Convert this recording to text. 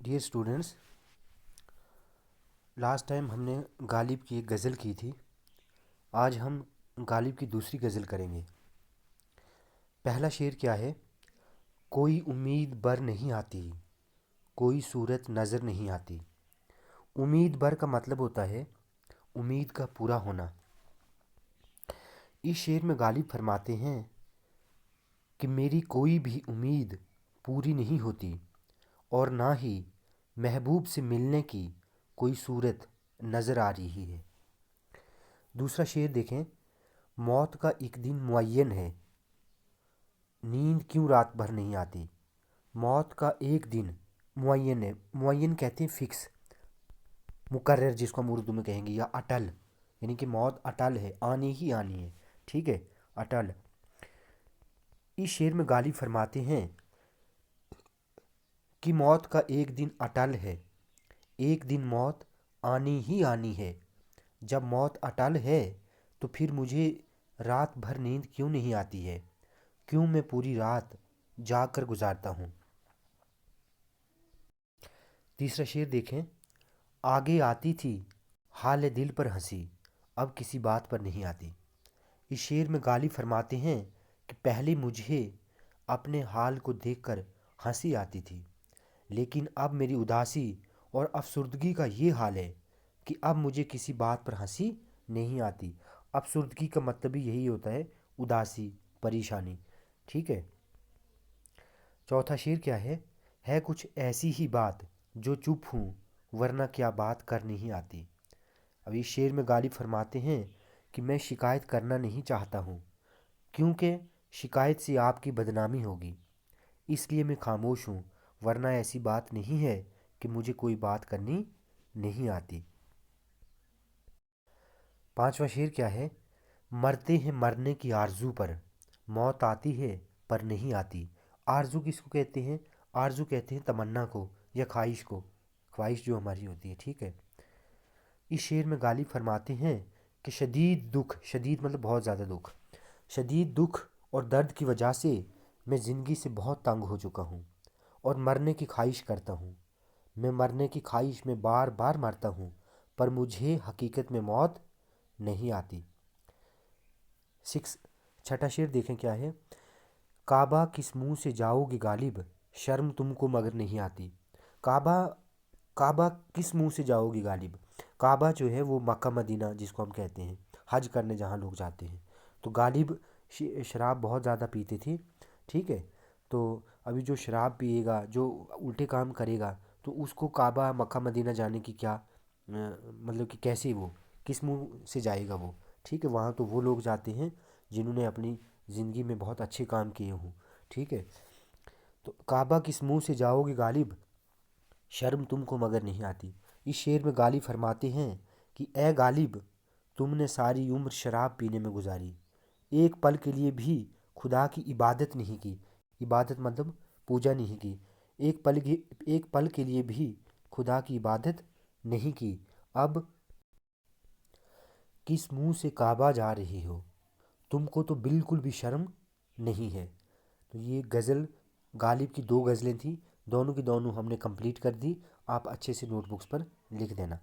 Dear students, last time हमने गालिब की एक गज़ल की थी। आज हम गालिब की दूसरी गज़ल करेंगे। पहला शेर क्या है? कोई उम्मीद बर नहीं आती, कोई सूरत नज़र नहीं आती। उम्मीद बर का मतलब होता है उम्मीद का पूरा होना। इस शेर में गालिब फरमाते हैं कि मेरी कोई भी उम्मीद पूरी नहीं होती और ना ही महबूब से मिलने की कोई सूरत नज़र आ रही है। दूसरा शेर देखें, मौत का एक दिन मुअय्यन है, नींद क्यों रात भर नहीं आती। मौत का एक दिन मुअय्यन है। मुअय्यन कहते हैं फिक्स, मुकर्रर जिसको हम उर्दू में कहेंगे, या अटल, यानी कि मौत अटल है, आनी ही आनी है। ठीक है, अटल। इस शेर में गालिब फरमाते हैं कि मौत का एक दिन अटल है, एक दिन मौत आनी ही आनी है। जब मौत अटल है तो फिर मुझे रात भर नींद क्यों नहीं आती है, क्यों मैं पूरी रात जाग कर गुजारता हूँ। तीसरा शेर देखें, आगे आती थी हाल दिल पर हंसी, अब किसी बात पर नहीं आती। इस शेर में गालिब फरमाते हैं कि पहले मुझे अपने हाल को देखकर हंसी आती थी, लेकिन अब मेरी उदासी और अफसुर्दगी का ये हाल है कि अब मुझे किसी बात पर हंसी नहीं आती। अफसुर्दगी का मतलब भी यही होता है, उदासी, परेशानी। ठीक है। चौथा शेर क्या है कुछ ऐसी ही बात जो चुप हूँ वरना क्या बात कर नहीं आती। अब इस शेर में गालिब फरमाते हैं कि मैं शिकायत करना नहीं चाहता हूँ, क्योंकि शिकायत से आपकी बदनामी होगी, इसलिए मैं खामोश हूँ, वरना ऐसी बात नहीं है कि मुझे कोई बात करनी नहीं आती। पांचवा शेर क्या है? मरते हैं मरने की आरजू पर, मौत आती है पर नहीं आती। आरजू किसको कहते हैं? आरजू कहते हैं तमन्ना को या ख्वाहिश को, ख्वाहिश जो हमारी होती है। ठीक है। इस शेर में गालिब फरमाते हैं कि शदीद दुख, शदीद मतलब बहुत ज़्यादा दुख, शदीद दुख और दर्द की वजह से मैं ज़िंदगी से बहुत तंग हो चुका हूँ और मरने की ख्वाहिश करता हूँ। मैं मरने की ख्वाहिश में बार बार मरता हूँ, पर मुझे हकीकत में मौत नहीं आती। छठा शेर देखें क्या है? काबा किस मुंह से जाओगे गालिब, शर्म तुमको मगर नहीं आती। काबा, काबा किस मुंह से जाओगे गालिब। काबा जो है वो मक्का मदीना जिसको हम कहते हैं, हज करने जहाँ लोग जाते हैं। तो गालिब शराब बहुत ज़्यादा पीते थे। ठीक है। तो अभी जो शराब पिएगा, जो उल्टे काम करेगा, तो उसको काबा मक्का मदीना जाने की क्या मतलब कि कैसे, वो किस मुंह से जाएगा वो। ठीक है। वहाँ तो वो लोग जाते हैं जिन्होंने अपनी ज़िंदगी में बहुत अच्छे काम किए हों। ठीक है। तो काबा किस मुंह से जाओगे गालिब, शर्म तुमको मगर नहीं आती। इस शेर में गालिब फरमाते हैं कि ए गालिब, तुमने सारी उम्र शराब पीने में गुजारी, एक पल के लिए भी खुदा की इबादत नहीं की। इबादत मतलब पूजा नहीं की। एक पल के लिए भी खुदा की इबादत नहीं की। अब किस मुंह से काबा जा रही हो, तुमको तो बिल्कुल भी शर्म नहीं है। तो ये गज़ल, गालिब की दो गज़लें थी, दोनों की दोनों हमने कंप्लीट कर दी। आप अच्छे से नोटबुक्स पर लिख देना।